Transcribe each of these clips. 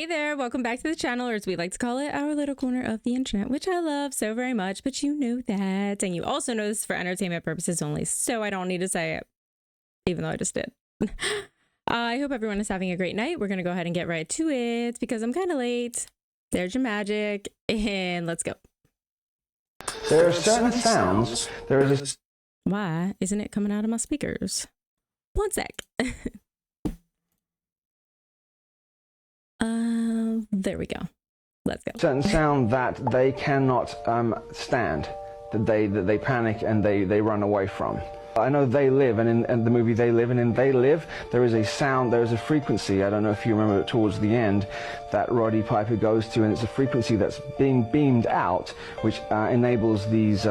there, welcome back to the channel, or as we like to call it, our little corner of the internet, which I love so very much, but you know that. And you also know this is for entertainment purposes only, so I don't need to say it, even though I just did. I hope everyone is having a great night. We're going to go ahead and get right to it because I'm kind of late. There's your magic, and let's go. There are certain sounds, there is a... Why isn't it coming out of my speakers? One sec. There we go. Let's go. certain sound that they cannot stand, that they panic and they run away from. I know They Live, and in the movie They Live, and in They Live, there is a sound, there is a frequency, I don't know if you remember it towards the end, that Roddy Piper goes to, and it's a frequency that's being beamed out, which enables these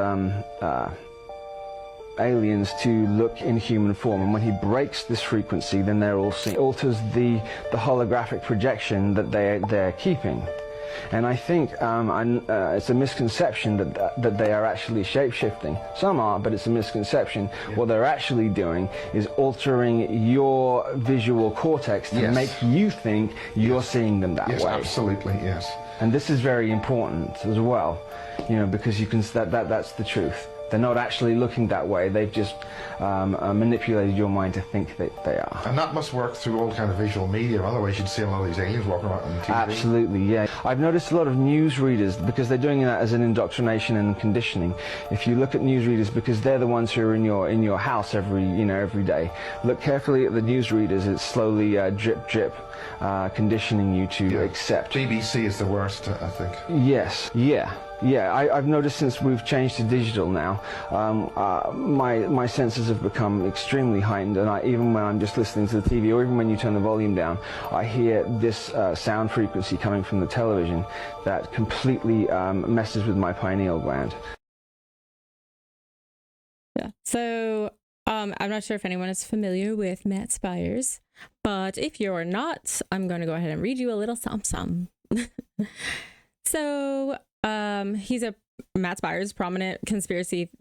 aliens to look in human form. And when he breaks this frequency, then they're all seen. It alters the holographic projection that they're keeping. And I think it's a misconception that they are actually shape-shifting. Some are, but it's a misconception. Yeah. What they're actually doing is altering your visual cortex to make you think you're seeing them that way. Absolutely, yes. And this is very important as well, you know, because you can that's the truth. They're not actually looking that way. They've just manipulated your mind to think that they are. And that must work through all kind of visual media. Otherwise, you'd see a lot of these aliens walking around on TV. Absolutely, yeah. I've noticed a lot of newsreaders, because they're doing that as an indoctrination and conditioning. If you look at newsreaders, because they're the ones who are in your house every day. Look carefully at the newsreaders. It's slowly drip drip conditioning you to accept. BBC is the worst, I think. Yes, yeah, I've noticed since we've changed to digital now, my senses have become extremely heightened, and even when I'm just listening to the TV, or even when you turn the volume down, I hear this sound frequency coming from the television that completely messes with my pineal gland. Yeah, so I'm not sure if anyone is familiar with Matt Spires, but if you're not, I'm going to go ahead and read you a little something. So he's Matt Spires, prominent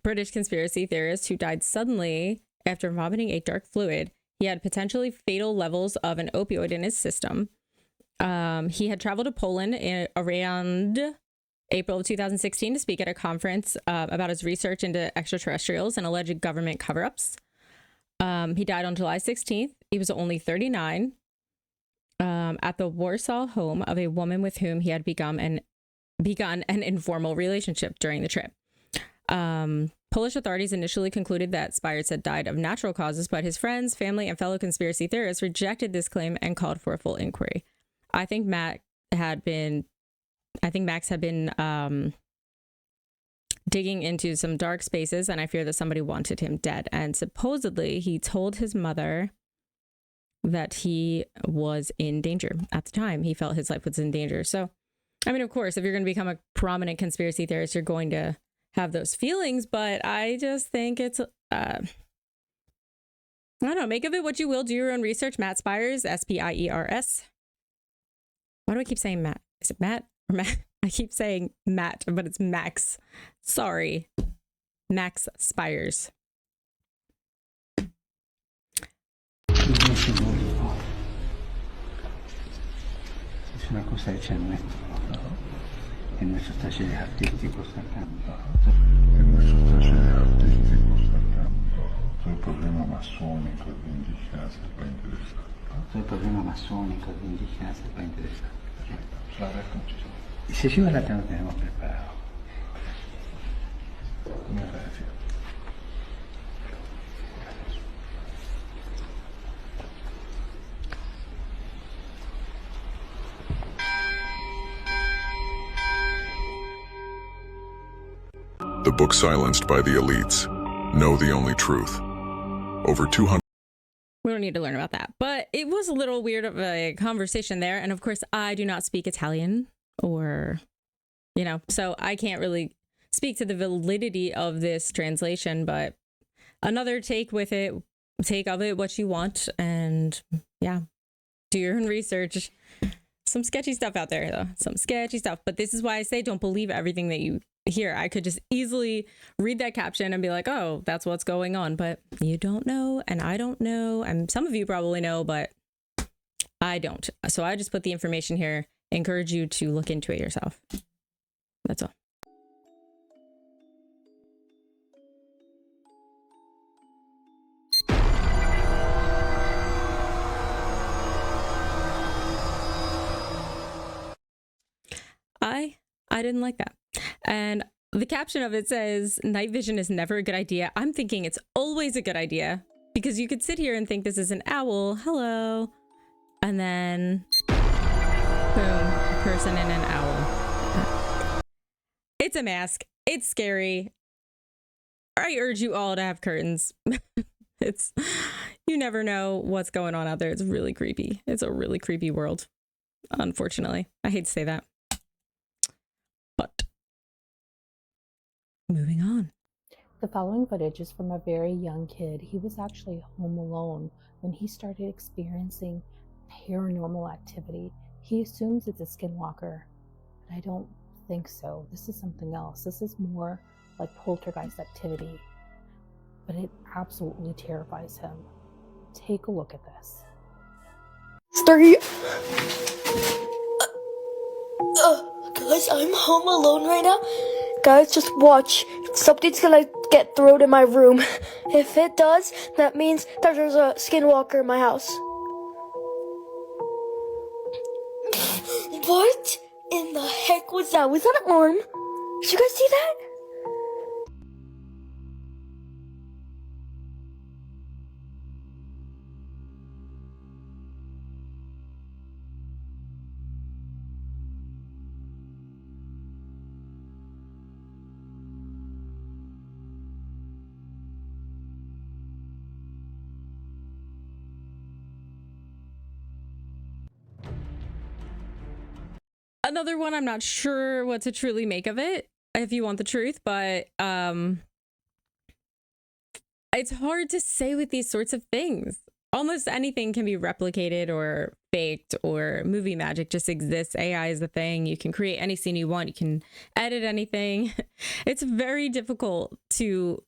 British conspiracy theorist who died suddenly after vomiting a dark fluid. He had potentially fatal levels of an opioid in his system. He had traveled to Poland around April of 2016 to speak at a conference about his research into extraterrestrials and alleged government cover-ups. He died on July 16th. He was only 39 at the Warsaw home of a woman with whom he had begun an informal relationship during the trip. Polish authorities initially concluded that Spires had died of natural causes, but his friends, family, and fellow conspiracy theorists rejected this claim and called for a full inquiry. I think Max had been digging into some dark spaces, and I fear that somebody wanted him dead. And supposedly he told his mother that he was in danger at the time. He felt his life was in danger. So I mean, of course, if you're going to become a prominent conspiracy theorist, you're going to have those feelings, but I just think it's, I don't know, make of it what you will, do your own research. Matt Spires, S-P-I-E-R-S. Why do I keep saying Matt? Is it Matt or Matt? I keep saying Matt, but it's Max. Sorry. Max Spires. Es una cosa hecha en nuestros talleres artísticos acá. En nuestros talleres artísticos acá. Todo el problema masónico de indígenas les va a interesar. Todo el problema masónico de indígenas les va a interesar. Se lo agradezco muchísimo. Y si lleva la lo tenemos preparado. Muy agradecido. The book silenced by the elites know the only truth. Over 200. We don't need to learn about that, but it was a little weird of a conversation there. And of course, I do not speak Italian or, you know, so I can't really speak to the validity of this translation, but another take of it what you want. And yeah, do your own research. Some sketchy stuff out there, though. Some sketchy stuff. But this is why I say don't believe everything that you hear. I could just easily read that caption and be like, oh, that's what's going on. But you don't know, and I don't know. And some of you probably know, but I don't. So I just put the information here encourage you to look into it yourself. That's all. I didn't like that. And the caption of it says, night vision is never a good idea. I'm thinking it's always a good idea, because you could sit here and think this is an owl. Hello. And then boom, a person and an owl. It's a mask. It's scary. I urge you all to have curtains. You never know what's going on out there. It's really creepy. It's a really creepy world. Unfortunately, I hate to say that. But moving on. The following footage is from a very young kid. He was actually home alone when he started experiencing paranormal activity. He assumes it's a skinwalker, but I don't think so. This is something else. This is more like poltergeist activity, but it absolutely terrifies him. Take a look at this. Guys, I'm home alone right now. Guys, just watch. Something's gonna get thrown in my room. If it does, that means that there's a skinwalker in my house. What in the heck was that? Was that an arm? Did you guys see that? Another one, I'm not sure what to truly make of it, if you want the truth, but it's hard to say with these sorts of things. Almost anything can be replicated or faked, or movie magic just exists. AI is the thing. You can create any scene you want. You can edit anything. It's very difficult to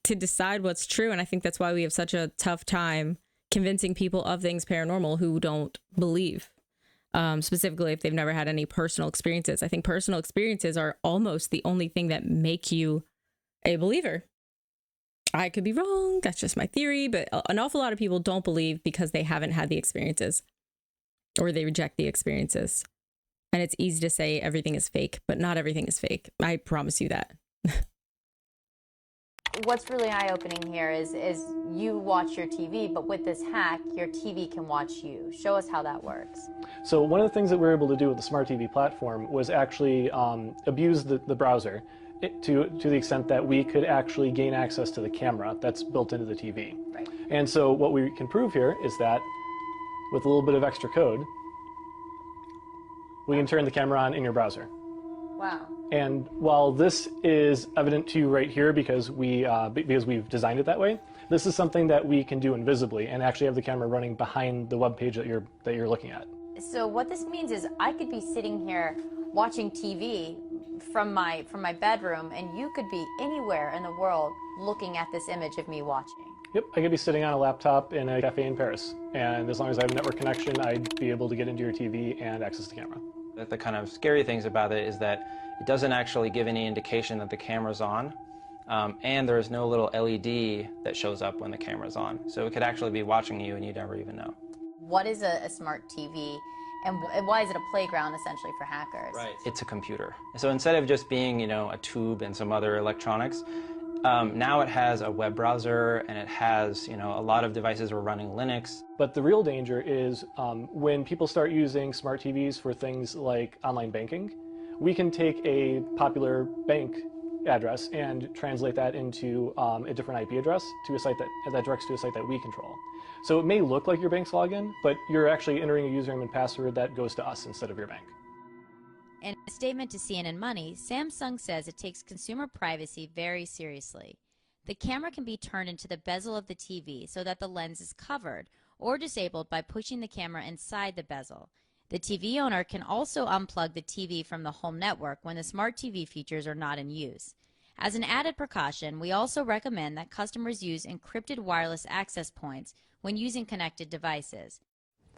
decide what's true, and I think that's why we have such a tough time convincing people of things paranormal who don't believe. Specifically if they've never had any personal experiences. I think personal experiences are almost the only thing that make you a believer. I could be wrong. That's just my theory, but an awful lot of people don't believe because they haven't had the experiences, or they reject the experiences. And it's easy to say everything is fake, but not everything is fake. I promise you that. What's really eye-opening here is you watch your TV, but with this hack, your TV can watch you. Show us how that works. So one of the things that we were able to do with the smart TV platform was actually abuse the browser to the extent that we could actually gain access to the camera that's built into the TV. Right. And so what we can prove here is that with a little bit of extra code, we can turn the camera on in your browser. Wow. And while this is evident to you right here because we've designed it that way, this is something that we can do invisibly and actually have the camera running behind the web page that you're looking at. So what this means is I could be sitting here watching TV from my bedroom, and you could be anywhere in the world looking at this image of me watching. Yep, I could be sitting on a laptop in a cafe in Paris, and as long as I have a network connection, I'd be able to get into your TV and access the camera. The kind of scary things about it is that it doesn't actually give any indication that the camera's on, and there is no little LED that shows up when the camera's on. So it could actually be watching you and you never even know. What is a smart TV, and why is it a playground essentially for hackers? Right. It's a computer. So instead of just being, a tube and some other electronics, now it has a web browser, and it has, a lot of devices are running Linux. But the real danger is when people start using smart TVs for things like online banking, we can take a popular bank address and translate that into a different IP address to a site that directs to a site that we control. So it may look like your bank's login, but you're actually entering a username and password that goes to us instead of your bank. In a statement to CNN Money, Samsung says it takes consumer privacy very seriously. The camera can be turned into the bezel of the TV so that the lens is covered or disabled by pushing the camera inside the bezel. The TV owner can also unplug the TV from the home network when the smart TV features are not in use. As an added precaution, we also recommend that customers use encrypted wireless access points when using connected devices.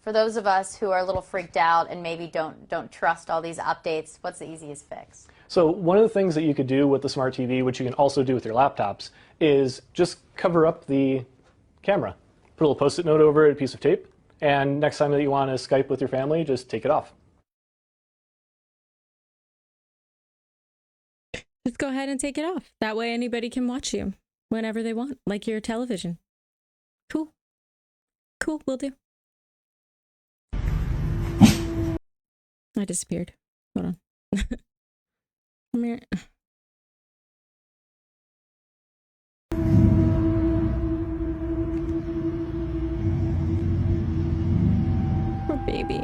For those of us who are a little freaked out and maybe don't trust all these updates, what's the easiest fix? So one of the things that you could do with the smart TV, which you can also do with your laptops, is just cover up the camera. Put a little Post-it note over it, a piece of tape, and next time that you want to Skype with your family, just take it off. Just go ahead and take it off. That way anybody can watch you whenever they want, like your television. Cool. Cool, will do. I disappeared. Hold on. Come here. Poor baby.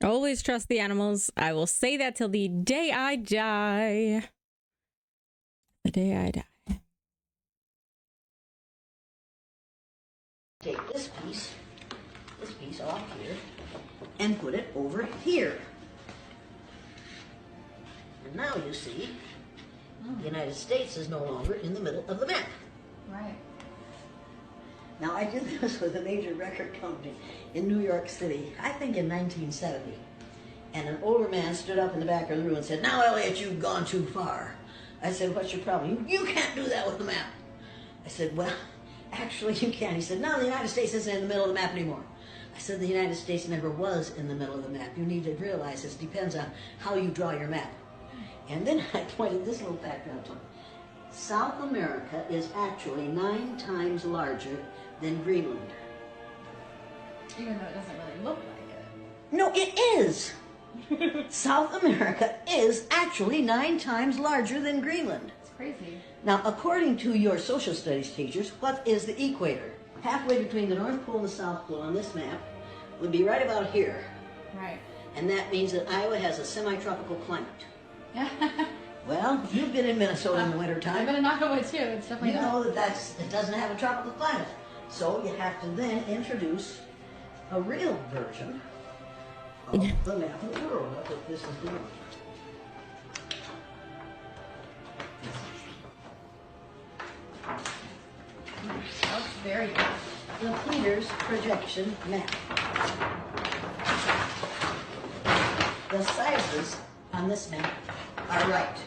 Always trust the animals. I will say that till the day I die. The day I die. Take this piece off here, and put it over here. And now you see, the United States is no longer in the middle of the map. Right. Now, I did this with a major record company in New York City, I think in 1970. And an older man stood up in the back of the room and said, "Now, Elliot, you've gone too far." I said, "What's your problem?" You can't do that with the map." I said, "Well, actually you can." He said, "No, the United States isn't in the middle of the map anymore." I said, "The United States never was in the middle of the map. You need to realize this depends on how you draw your map." And then I pointed this little fact out to him. South America is actually 9 times larger than Greenland. Even though it doesn't really look like it. No, it is. South America is actually 9 times larger than Greenland. It's crazy. Now, according to your social studies teachers, what is the equator? Halfway between the North Pole and the South Pole on this map would be right about here. Right. And that means that Iowa has a semi-tropical climate. Well, you've been in Minnesota in the wintertime. I've been in Iowa too. It's definitely You know that it doesn't have a tropical climate. So you have to then introduce a real version of the map of the world. That's what this is doing. That's very good. The Peters projection map. The sizes on this map are right.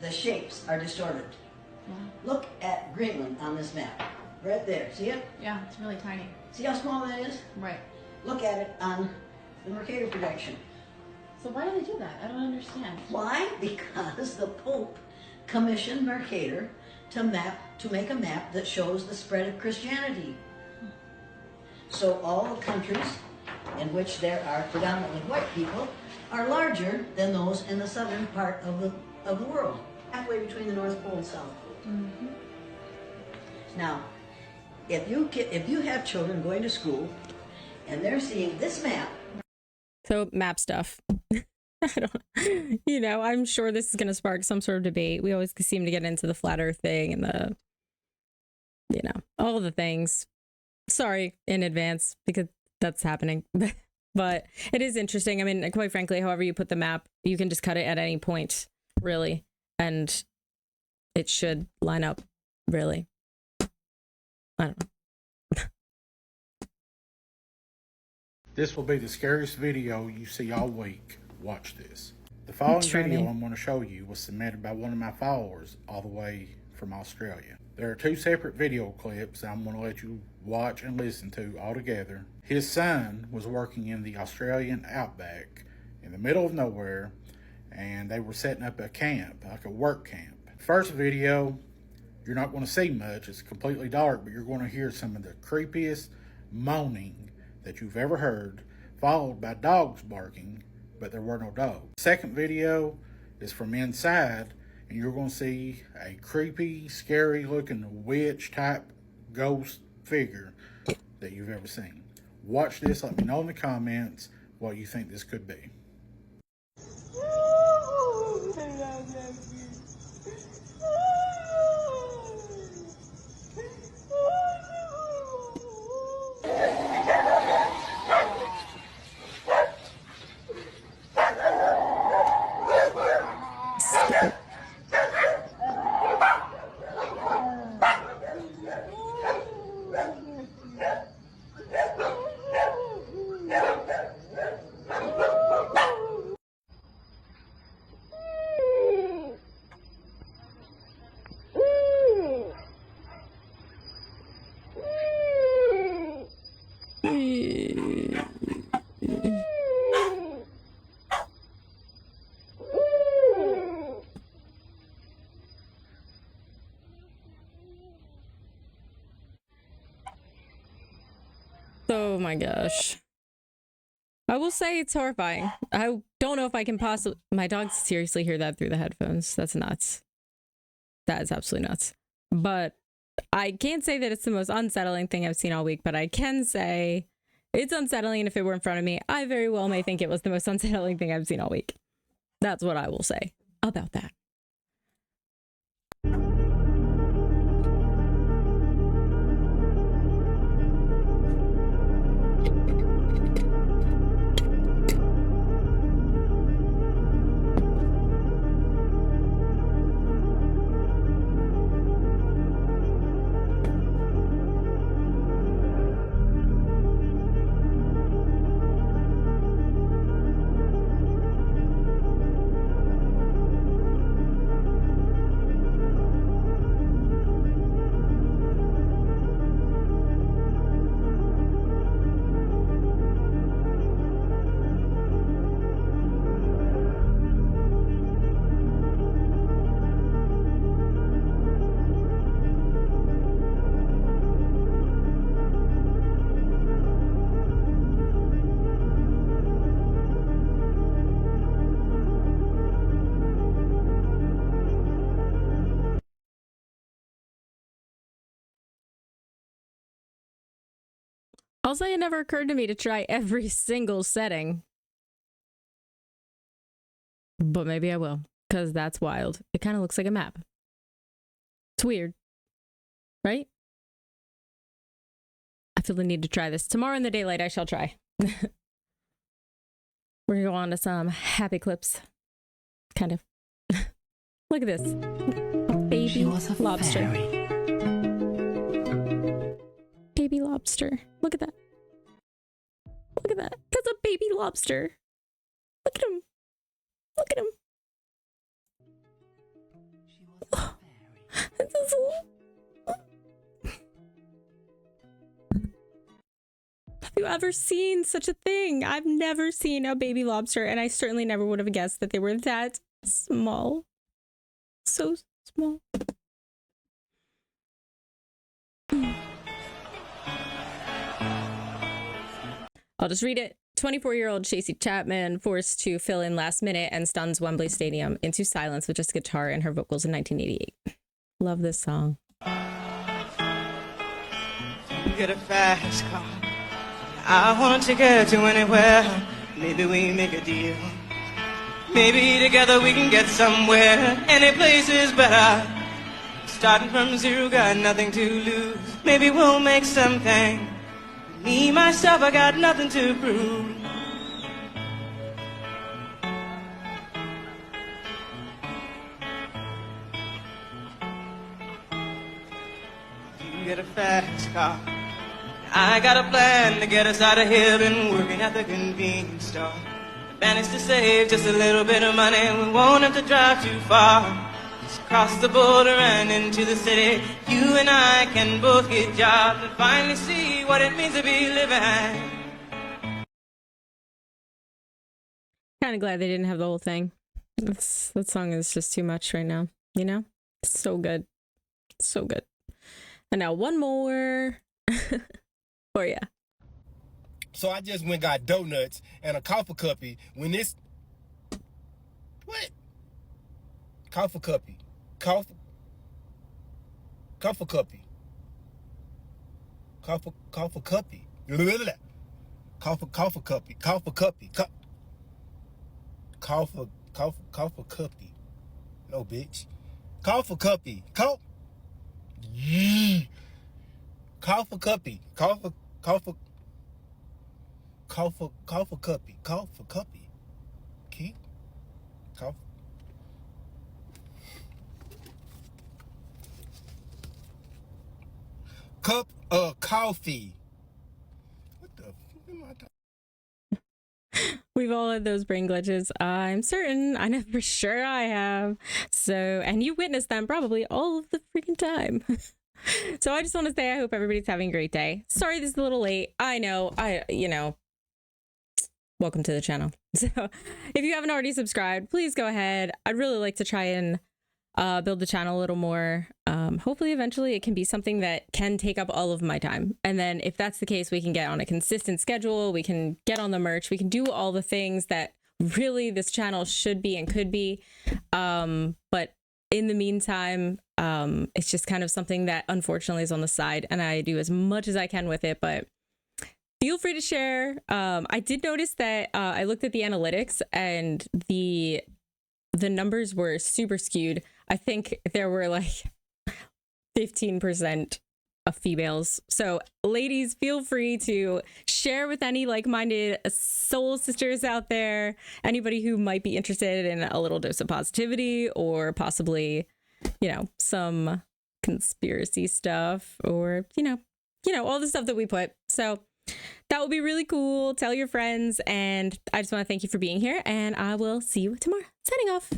The shapes are distorted. Look at Greenland on this map. Right there. See it? Yeah, it's really tiny. See how small that is? Right. Look at it on the Mercator projection. So why do they do that? I don't understand. Why? Because the Pope commissioned Mercator to make a map that shows the spread of Christianity. So all the countries in which there are predominantly white people are larger than those in the southern part of the world, halfway between the North Pole and South Pole. Mm-hmm. Now, if you have children going to school and they're seeing this map. So map stuff. I'm sure this is going to spark some sort of debate. We always seem to get into the flat earth thing and all the things. Sorry in advance because that's happening. But it is interesting. I mean, quite frankly, however you put the map, you can just cut it at any point, really. And it should line up, really. I don't know. This will be the scariest video you see all week. Watch this. The following video I'm going to show you was submitted by one of my followers all the way from Australia. There are 2 separate video clips that I'm going to let you watch and listen to all together. His son was working in the Australian outback in the middle of nowhere, and they were setting up a camp, like a work camp. First video, you're not going to see much. It's completely dark, but you're going to hear some of the creepiest moaning that you've ever heard followed by dogs barking, but there were no dogs. The second video is from inside, and you're going to see a creepy, scary looking witch type ghost figure that you've ever seen. Watch this. Let me know in the comments what you think this could be. Oh my gosh. I will say it's horrifying. I don't know if I can possibly... My dogs seriously hear that through the headphones. That's nuts. That is absolutely nuts. But I can't say that it's the most unsettling thing I've seen all week, but I can say it's unsettling, and if it were in front of me, I very well may think it was the most unsettling thing I've seen all week. That's what I will say about that. I'll say it never occurred to me to try every single setting. But maybe I will, because that's wild. It kind of looks like a map. It's weird, right? I feel the need to try this. Tomorrow in the daylight, I shall try. We're going to go on to some happy clips. Kind of. Look at this. A baby lobster. Fairy. Baby lobster. Look at that. Look at that. That's a baby lobster. Look at him. Look at him. Oh, this is Have you ever seen such a thing? I've never seen a baby lobster, and I certainly never would have guessed that they were that small. So small. I'll just read it. 24-year-old Stacey Chapman forced to fill in last minute and stuns Wembley Stadium into silence with just a guitar and her vocals in 1988. Love this song. Get a fast car. I want to take her to anywhere. Maybe we make a deal. Maybe together we can get somewhere. Any place is better. Starting from zero, got nothing to lose. Maybe we'll make something. Me, myself, I got nothing to prove. You get a fast car. I got a plan to get us out of here. Been working at the convenience store. Managed to save just a little bit of money. We won't have to drive too far. Cross the border and into the city. You and I can both get jobs and finally see what it means to be living. Kind of glad they didn't have the whole thing. That song is just too much right now, you know? It's so good. So good. And now one more for you. So I just went and got donuts and a coffee cuppy. When this, what? Coffee cuppy. Coffee cuppy. Coffee cuppy. Coffee cuppy. Coffee cuppy. Coffee cuppy. No, bitch. Coffee cuppy. Coffee cuppy. Coffee cuppy. Coffee cuppy. Key. Coffee. Cup of coffee. What the fuck am I talking? We've all had those brain glitches. I'm certain. I know for sure I have. So, and you witnessed them probably all of the freaking time. So I just want to say I hope everybody's having a great day. Sorry this is a little late. I know. Welcome to the channel. So if you haven't already subscribed, please go ahead. I'd really like to try and build the channel a little more. Hopefully eventually it can be something that can take up all of my time. And then if that's the case, we can get on a consistent schedule. We can get on the merch. We can do all the things that really this channel should be and could be. But in the meantime, it's just kind of something that unfortunately is on the side, and I do as much as I can with it, but feel free to share. I did notice that I looked at the analytics and the numbers were super skewed. I think there were like 15% of females. So ladies, feel free to share with any like-minded soul sisters out there, anybody who might be interested in a little dose of positivity or possibly, some conspiracy stuff or, all the stuff that we put. So that would be really cool. Tell your friends. And I just want to thank you for being here, and I will see you tomorrow. Signing off.